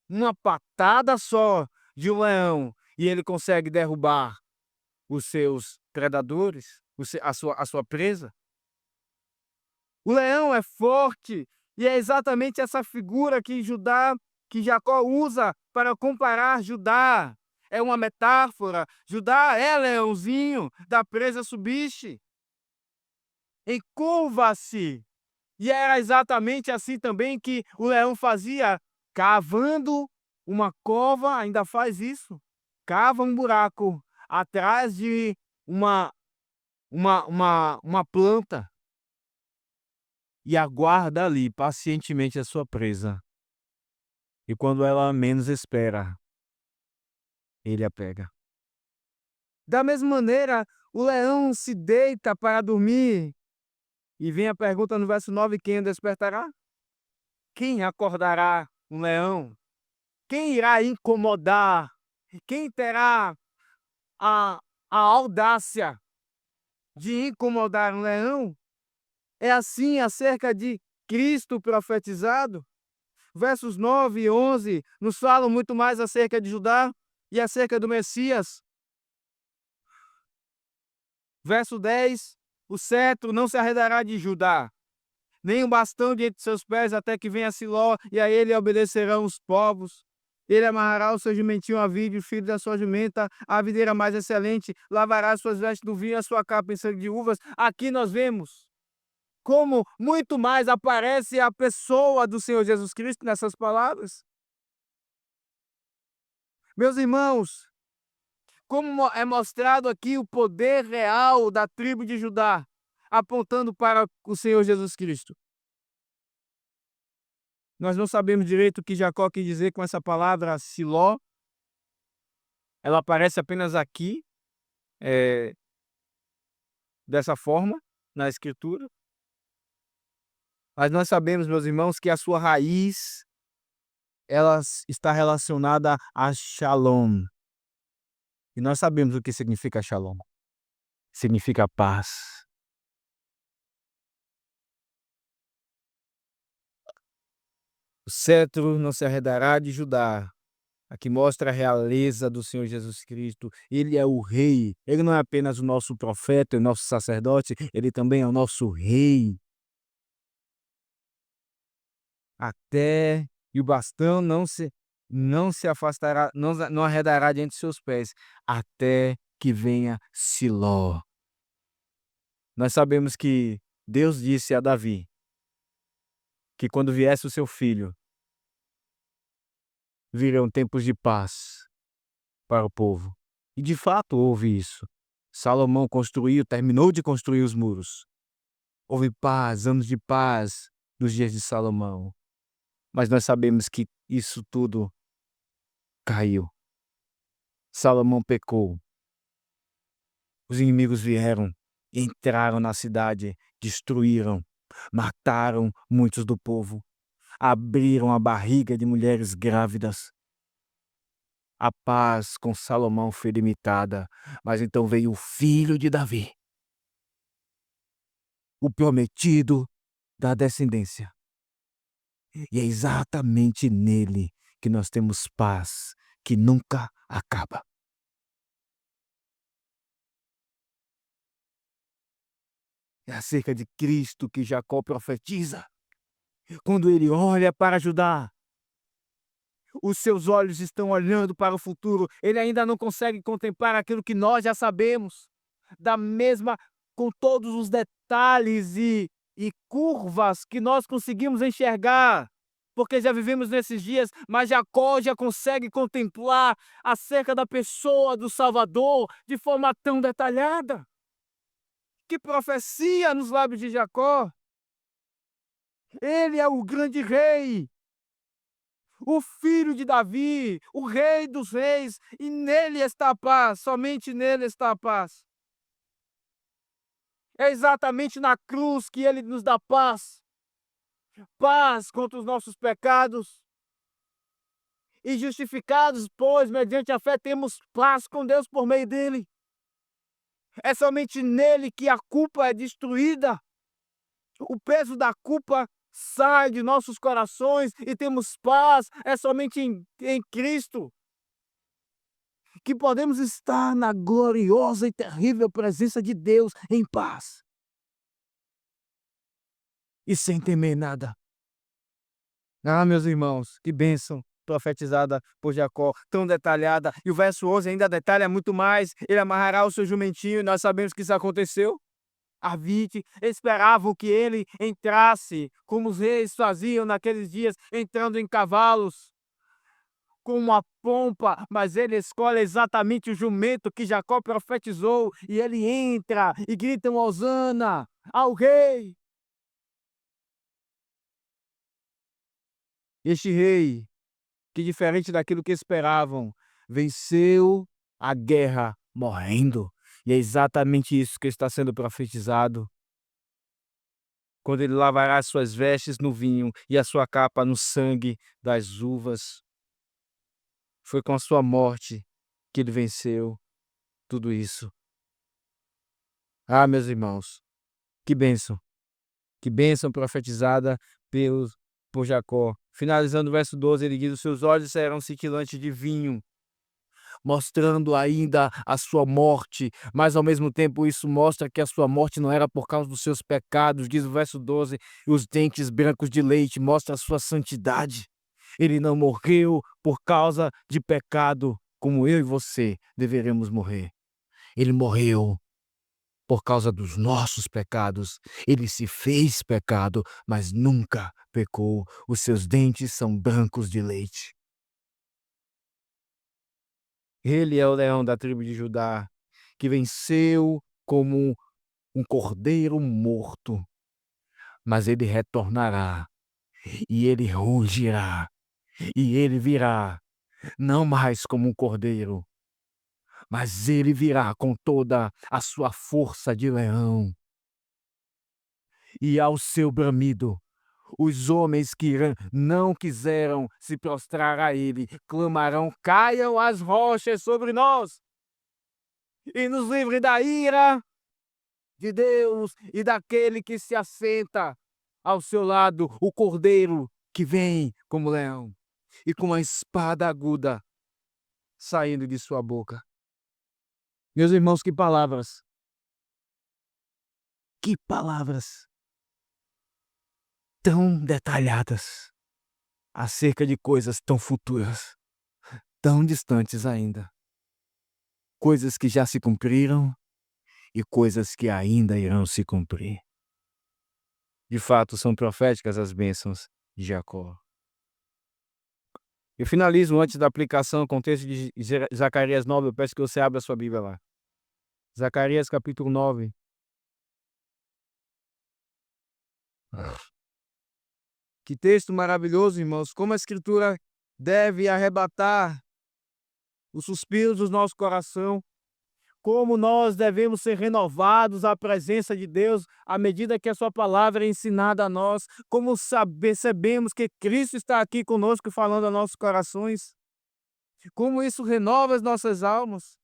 uma patada só de um leão, e ele consegue derrubar os seus predadores, a sua presa. O leão é forte, e é exatamente essa figura que Jacó usa para comparar Judá. É uma metáfora. Judá é leãozinho, da presa subiste. encurva-se. E era exatamente assim também que o leão fazia, cavando uma cova, ainda faz isso, cava um buraco atrás de uma uma planta e aguarda ali pacientemente a sua presa. E quando ela menos espera, ele a pega. Da mesma maneira, o leão se deita para dormir. E vem a pergunta no verso 9: quem o despertará? Quem acordará um leão? Quem irá incomodar? Quem terá a, a audácia de incomodar um leão? É assim acerca de Cristo profetizado. Versos 9 e 11 nos falam muito mais acerca de Judá e acerca do Messias. Verso 10: o cetro não se arredará de Judá, nem um bastão diante de seus pés, até que venha Siló, e a ele obedecerão os povos. Ele amarrará o seu jumentinho à vide, o filho da sua jumenta, a videira mais excelente, lavará as suas vestes do vinho, a sua capa em sangue de uvas. Aqui nós vemos como muito mais aparece a pessoa do Senhor Jesus Cristo nessas palavras. Meus irmãos, como é mostrado aqui o poder real da tribo de Judá, apontando para o Senhor Jesus Cristo. Nós não sabemos direito o que Jacó quis dizer com essa palavra Siló. Ela aparece apenas aqui, eh, dessa forma, na Escritura. Mas nós sabemos, meus irmãos, que a sua raiz, ela está relacionada a Shalom. E nós sabemos o que significa Shalom. Significa paz. O cetro não se arredará de Judá. Aqui mostra a realeza do Senhor Jesus Cristo. Ele é o rei. Ele não é apenas o nosso profeta, o nosso sacerdote, ele também é o nosso rei. Até e o bastão não se afastará, não arredará diante de seus pés, até que venha Siló. Nós sabemos que Deus disse a Davi que quando viesse o seu filho, virão tempos de paz para o povo. E de fato houve isso. Salomão terminou de construir os muros. Houve paz, anos de paz nos dias de Salomão. Mas nós sabemos que isso tudo caiu. Salomão pecou. Os inimigos vieram, entraram na cidade, destruíram, mataram muitos do povo, abriram a barriga de mulheres grávidas. A paz com Salomão foi limitada, mas então veio o filho de Davi, o prometido da descendência. E é exatamente nele que nós temos paz, que nunca acaba. É acerca de Cristo que Jacó profetiza. Quando ele olha para Judá, os seus olhos estão olhando para o futuro. Ele ainda não consegue contemplar aquilo que nós já sabemos. Da mesma, com todos os detalhes e curvas que nós conseguimos enxergar. Porque já vivemos nesses dias, mas Jacó já consegue contemplar acerca da pessoa do Salvador de forma tão detalhada. Que profecia nos lábios de Jacó! Ele é o grande rei, o filho de Davi, o rei dos reis, e nele está a paz, somente nele está a paz. É exatamente na cruz que ele nos dá paz. Paz contra os nossos pecados. E justificados, pois, mediante a fé, temos paz com Deus por meio dele. É somente nele que a culpa é destruída. O peso da culpa sai de nossos corações e temos paz. É somente em Cristo que podemos estar na gloriosa e terrível presença de Deus em paz e sem temer nada. Ah, meus irmãos, que bênção profetizada por Jacó, tão detalhada. E o verso 11 ainda detalha muito mais. Ele amarrará o seu jumentinho, e nós sabemos que isso aconteceu. Arvite, esperavam que ele entrasse, como os reis faziam naqueles dias, entrando em cavalos, com uma pompa, mas ele escolhe exatamente o jumento que Jacó profetizou, e ele entra e grita um hosana ao rei. Este rei, que diferente daquilo que esperavam, venceu a guerra morrendo. E é exatamente isso que está sendo profetizado. Quando ele lavará as suas vestes no vinho e a sua capa no sangue das uvas. Foi com a sua morte que ele venceu tudo isso. Ah, meus irmãos, que bênção profetizada pelos, por Jacó. Finalizando o verso 12, ele diz: os seus olhos serão cintilantes de vinho, mostrando ainda a sua morte, mas ao mesmo tempo isso mostra que a sua morte não era por causa dos seus pecados, diz o verso 12, e os dentes brancos de leite mostra a sua santidade. Ele não morreu por causa de pecado, como eu e você deveremos morrer. Ele morreu por causa dos nossos pecados. Ele se fez pecado, mas nunca pecou. Os seus dentes são brancos de leite. Ele é o leão da tribo de Judá, que venceu como um cordeiro morto, mas ele retornará, e ele rugirá, e ele virá, não mais como um cordeiro, mas ele virá com toda a sua força de leão. E ao seu bramido, os homens que não quiseram se prostrar a ele clamarão: caiam as rochas sobre nós e nos livre da ira de Deus e daquele que se assenta ao seu lado, o cordeiro que vem como leão e com a espada aguda saindo de sua boca. Meus irmãos, que palavras tão detalhadas acerca de coisas tão futuras, tão distantes ainda. Coisas que já se cumpriram e coisas que ainda irão se cumprir. De fato, são proféticas as bênçãos de Jacó. Eu finalizo antes da aplicação com o texto de Zacarias 9, eu peço que você abra a sua Bíblia lá. Zacarias capítulo 9. Que texto maravilhoso, irmãos, como a Escritura deve arrebatar os suspiros do nosso coração, como nós devemos ser renovados à presença de Deus à medida que a sua palavra é ensinada a nós, como percebemos que Cristo está aqui conosco falando a nossos corações, como isso renova as nossas almas.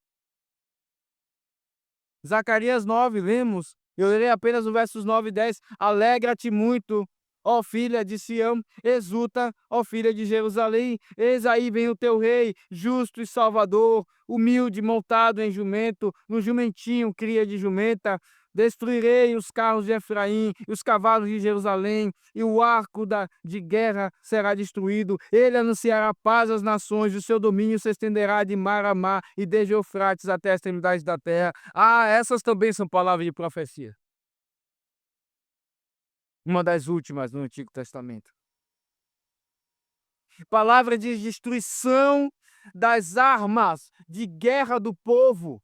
Zacarias 9, lemos, eu lerei apenas os versos 9 e 10, alegra-te muito, ó filha de Sião, exulta, ó filha de Jerusalém, eis aí vem o teu rei, justo e salvador, humilde, montado em jumento, no jumentinho, cria de jumenta. Destruirei os carros de Efraim, e os cavalos de Jerusalém, e o arco de guerra será destruído. Ele anunciará paz às nações, e o seu domínio se estenderá de mar a mar, e desde Eufrates até as extremidades da terra. Ah, essas também são palavras de profecia. Uma das últimas no Antigo Testamento. Palavra de destruição das armas de guerra do povo.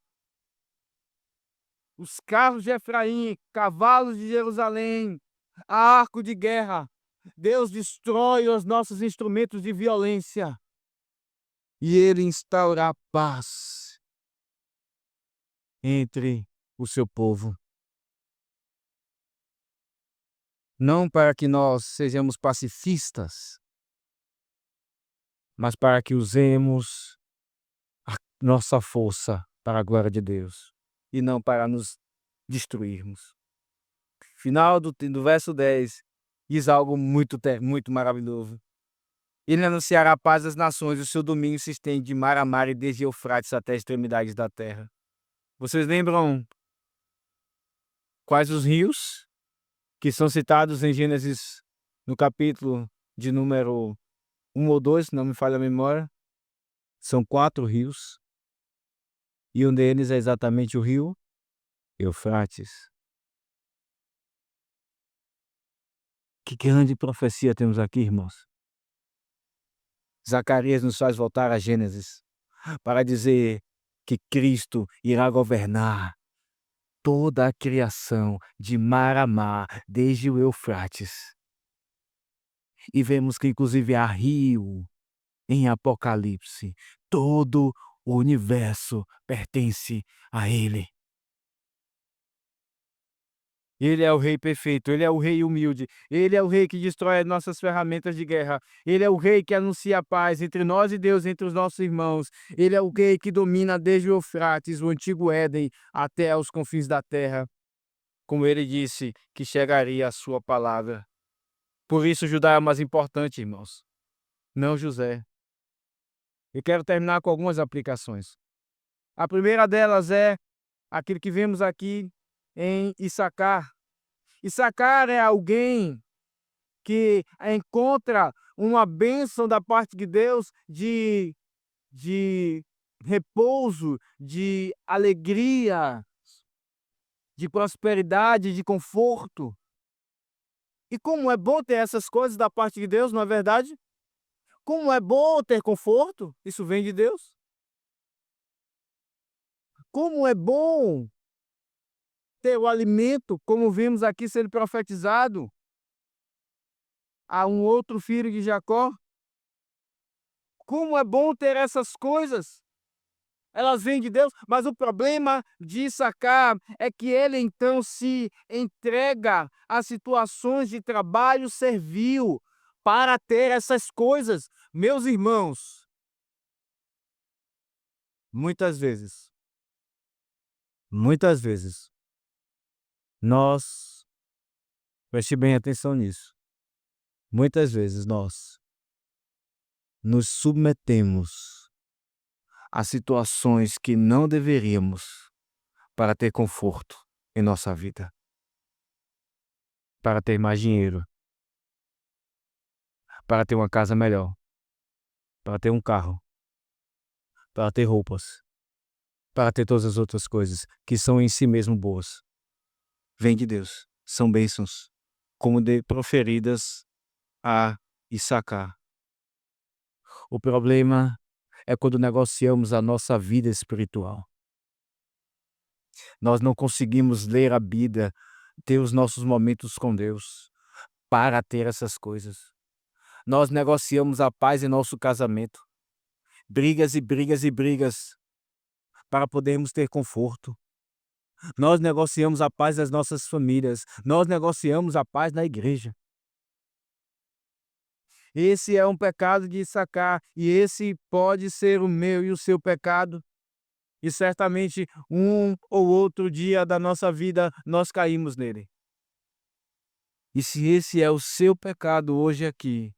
Os carros de Efraim, cavalos de Jerusalém, arco de guerra. Deus destrói os nossos instrumentos de violência. E ele instaura paz entre o seu povo. Não para que nós sejamos pacifistas, mas para que usemos a nossa força para a glória de Deus e não para nos destruirmos. Final do verso 10 diz algo muito maravilhoso. Ele anunciará a paz às nações, o seu domínio se estende de mar a mar e desde Eufrates até as extremidades da terra. Vocês lembram quais os rios que são citados em Gênesis no capítulo de número 1 ou 2, se não me falha a memória? São 4 rios. E um deles é exatamente o rio Eufrates. Que grande profecia temos aqui, irmãos. Zacarias nos faz voltar a Gênesis para dizer que Cristo irá governar toda a criação de mar a mar, desde o Eufrates. E vemos que inclusive há rio em Apocalipse. Todo o universo pertence a Ele. Ele é o rei perfeito, ele é o rei humilde, ele é o rei que destrói as nossas ferramentas de guerra, ele é o rei que anuncia a paz entre nós e Deus, entre os nossos irmãos, ele é o rei que domina desde o Eufrates, o antigo Éden, até os confins da terra, como ele disse que chegaria a sua palavra. Por isso Judá é o mais importante, irmãos, não José. Eu quero terminar com algumas aplicações. A primeira delas é aquilo que vemos aqui em Issacar. Issacar é alguém que encontra uma bênção da parte de Deus de repouso, de alegria, de prosperidade, de conforto. E como é bom ter essas coisas da parte de Deus, não é verdade? Como é bom ter conforto, isso vem de Deus. Como é bom ter o alimento, como vimos aqui sendo profetizado a um outro filho de Jacó. Como é bom ter essas coisas. Elas vêm de Deus, mas o problema de Issacar é que ele então se entrega a situações de trabalho servil para ter essas coisas. Meus irmãos, muitas vezes, nós, preste bem atenção nisso, muitas vezes nós nos submetemos a situações que não deveríamos para ter conforto em nossa vida, para ter mais dinheiro, para ter uma casa melhor, para ter um carro, para ter roupas, para ter todas as outras coisas que são em si mesmo boas. Vem de Deus, são bênçãos, como proferidas a Issacar. O problema é quando negociamos a nossa vida espiritual. Nós não conseguimos ler a Bíblia, ter os nossos momentos com Deus para ter essas coisas. Nós negociamos a paz em nosso casamento, brigas e brigas e brigas para podermos ter conforto. Nós negociamos a paz das nossas famílias, nós negociamos a paz na igreja. Esse é um pecado de Issacar, e esse pode ser o meu e o seu pecado. E certamente um ou outro dia da nossa vida nós caímos nele. E se esse é o seu pecado hoje aqui,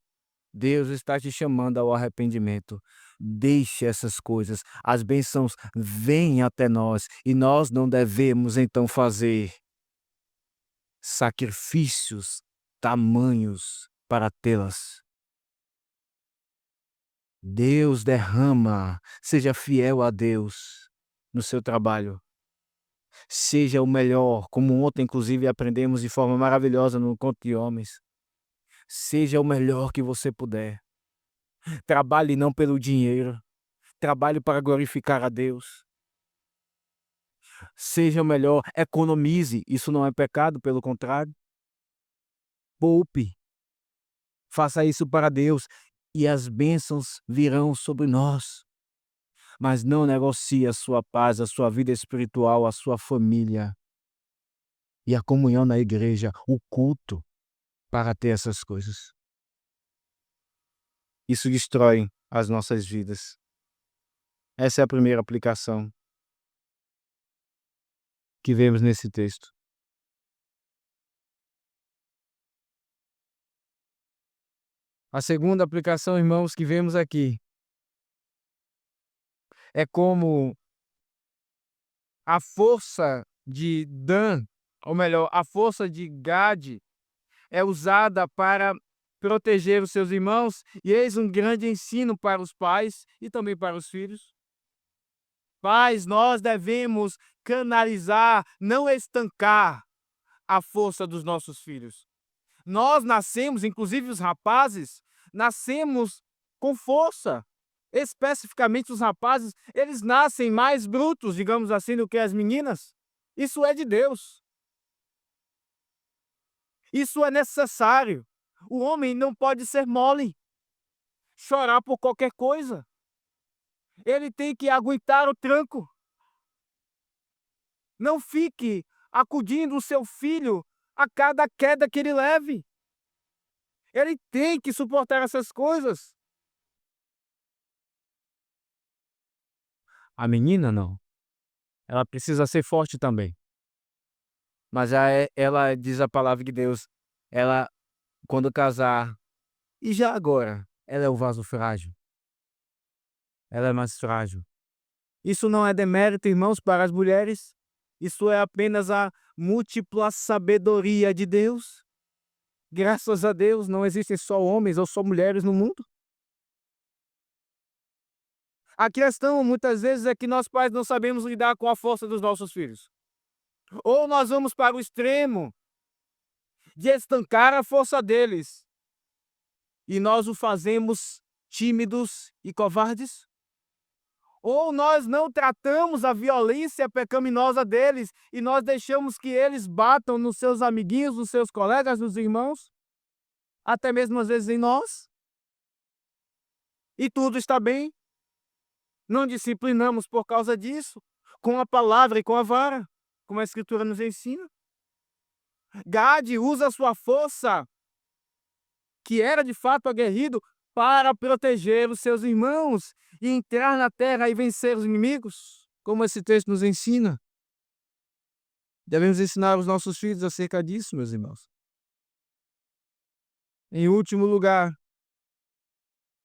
Deus está te chamando ao arrependimento. Deixe essas coisas, as bênçãos vêm até nós e nós não devemos então fazer sacrifícios tamanhos para tê-las. Deus derrama, seja fiel a Deus no seu trabalho. Seja o melhor, como ontem inclusive aprendemos de forma maravilhosa no Encontro de Homens. Seja o melhor que você puder. Trabalhe não pelo dinheiro, trabalhe para glorificar a Deus. Seja o melhor, economize, isso não é pecado, pelo contrário. Poupe, faça isso para Deus e as bênçãos virão sobre nós. Mas não negocie a sua paz, a sua vida espiritual, a sua família e a comunhão na igreja, o culto, para ter essas coisas. Isso destrói as nossas vidas. Essa é a primeira aplicação que vemos nesse texto. A segunda aplicação, irmãos, que vemos aqui é como a força de Dan, ou melhor, a força de Gade é usada para proteger os seus irmãos, e eis um grande ensino para os pais e também para os filhos. Pais, nós devemos canalizar, não estancar a força dos nossos filhos. Nós nascemos, inclusive os rapazes, nascemos com força. Especificamente os rapazes, eles nascem mais brutos, digamos assim, do que as meninas. Isso é de Deus. Isso é necessário. O homem não pode ser mole, chorar por qualquer coisa. Ele tem que aguentar o tranco. Não fique acudindo o seu filho a cada queda que ele leve. Ele tem que suportar essas coisas. A menina não. Ela precisa ser forte também. Mas ela diz a palavra de Deus, ela, quando casar, e já agora, ela é o vaso frágil. Ela é mais frágil. Isso não é demérito, irmãos, para as mulheres. Isso é apenas a múltipla sabedoria de Deus. Graças a Deus, não existem só homens ou só mulheres no mundo. A questão, muitas vezes, é que nós pais não sabemos lidar com a força dos nossos filhos. Ou nós vamos para o extremo de estancar a força deles e nós o fazemos tímidos e covardes, ou nós não tratamos a violência pecaminosa deles e nós deixamos que eles batam nos seus amiguinhos, nos seus colegas, nos irmãos, até mesmo às vezes em nós, e tudo está bem. Não disciplinamos por causa disso, com a palavra e com a vara, como a Escritura nos ensina. Gade usa a sua força, que era de fato aguerrido, para proteger os seus irmãos e entrar na terra e vencer os inimigos, como esse texto nos ensina. Devemos ensinar os nossos filhos acerca disso, meus irmãos. Em último lugar,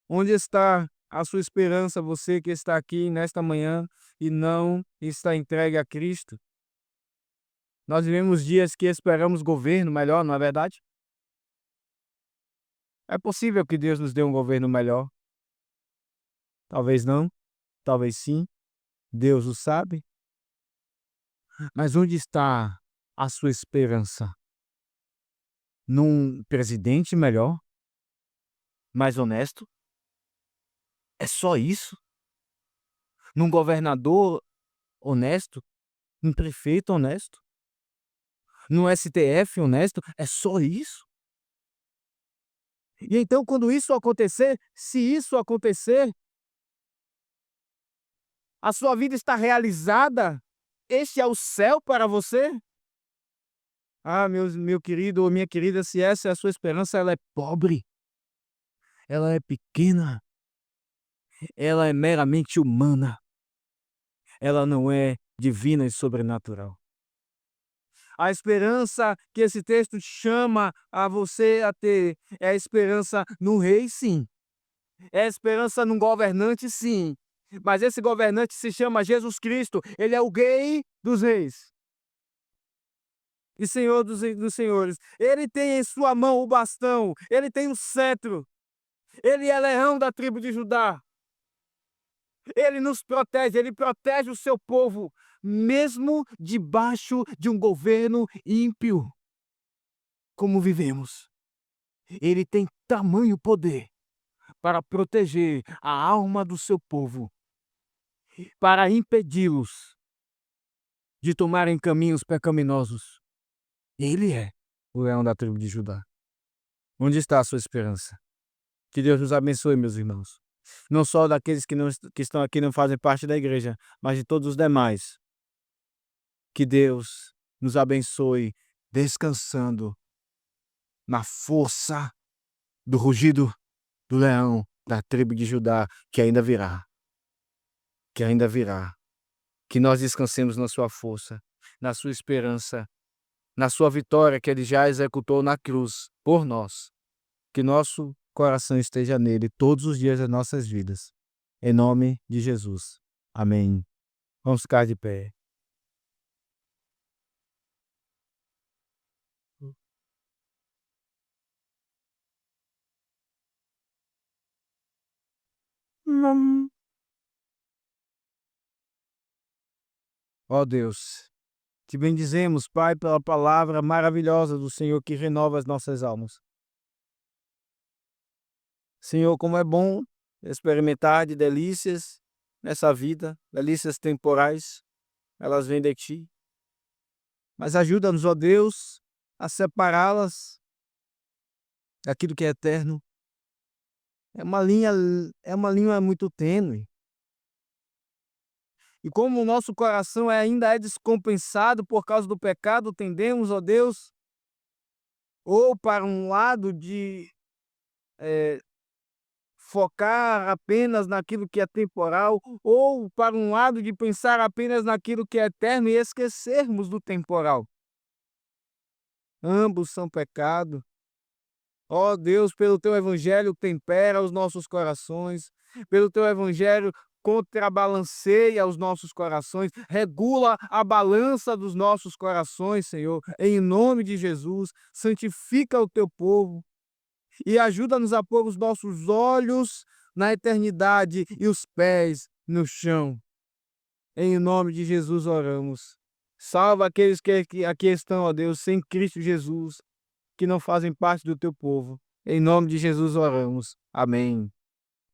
onde está a sua esperança, você que está aqui nesta manhã e não está entregue a Cristo? Nós vivemos dias que esperamos governo melhor, não é verdade? É possível que Deus nos dê um governo melhor. Talvez não, talvez sim. Deus o sabe. Mas onde está a sua esperança? Num presidente melhor, mais honesto? É só isso? Num governador honesto? Num prefeito honesto? Num STF honesto? É só isso? E então, quando isso acontecer, se isso acontecer, a sua vida está realizada? Este é o céu para você? Ah, meu querido ou minha querida, se essa é a sua esperança, ela é pobre, ela é pequena, ela é meramente humana, ela não é divina e sobrenatural. A esperança que esse texto chama a você a ter é a esperança no rei, sim. É a esperança num governante, sim. Mas esse governante se chama Jesus Cristo. Ele é o rei dos reis e senhor dos senhores. Ele tem em sua mão o bastão, ele tem o cetro. Ele é leão da tribo de Judá. Ele nos protege, ele protege o seu povo, mesmo debaixo de um governo ímpio, como vivemos. Ele tem tamanho poder para proteger a alma do seu povo, para impedi-los de tomarem caminhos pecaminosos. Ele é o leão da tribo de Judá. Onde está a sua esperança? Que Deus nos abençoe, meus irmãos. Não só daqueles que estão aqui e não fazem parte da igreja, mas de todos os demais. Que Deus nos abençoe descansando na força do rugido do leão da tribo de Judá, que ainda virá. Que ainda virá. Que nós descansemos na sua força, na sua esperança, na sua vitória que ele já executou na cruz por nós. Que nosso coração esteja nele todos os dias das nossas vidas. Em nome de Jesus. Amém. Vamos ficar de pé. Ó Deus, Te bendizemos, Pai, pela palavra maravilhosa do Senhor que renova as nossas almas. Senhor, como é bom experimentar de delícias nessa vida, delícias temporais, elas vêm de Ti. Mas ajuda-nos, ó Deus, a separá-las daquilo que é eterno. É uma linha muito tênue. E como o nosso coração ainda é descompensado por causa do pecado, tendemos, ó Deus, ou para um lado de focar apenas naquilo que é temporal, ou para um lado de pensar apenas naquilo que é eterno e esquecermos do temporal. Ambos são pecado. Ó Deus, pelo teu evangelho tempera os nossos corações, pelo teu evangelho contrabalanceia os nossos corações, regula a balança dos nossos corações, Senhor, em nome de Jesus, santifica o teu povo e ajuda-nos a pôr os nossos olhos na eternidade e os pés no chão. Em nome de Jesus oramos. Salva aqueles que aqui estão, ó Deus, sem Cristo Jesus, que não fazem parte do teu povo. Em nome de Jesus oramos. Amém.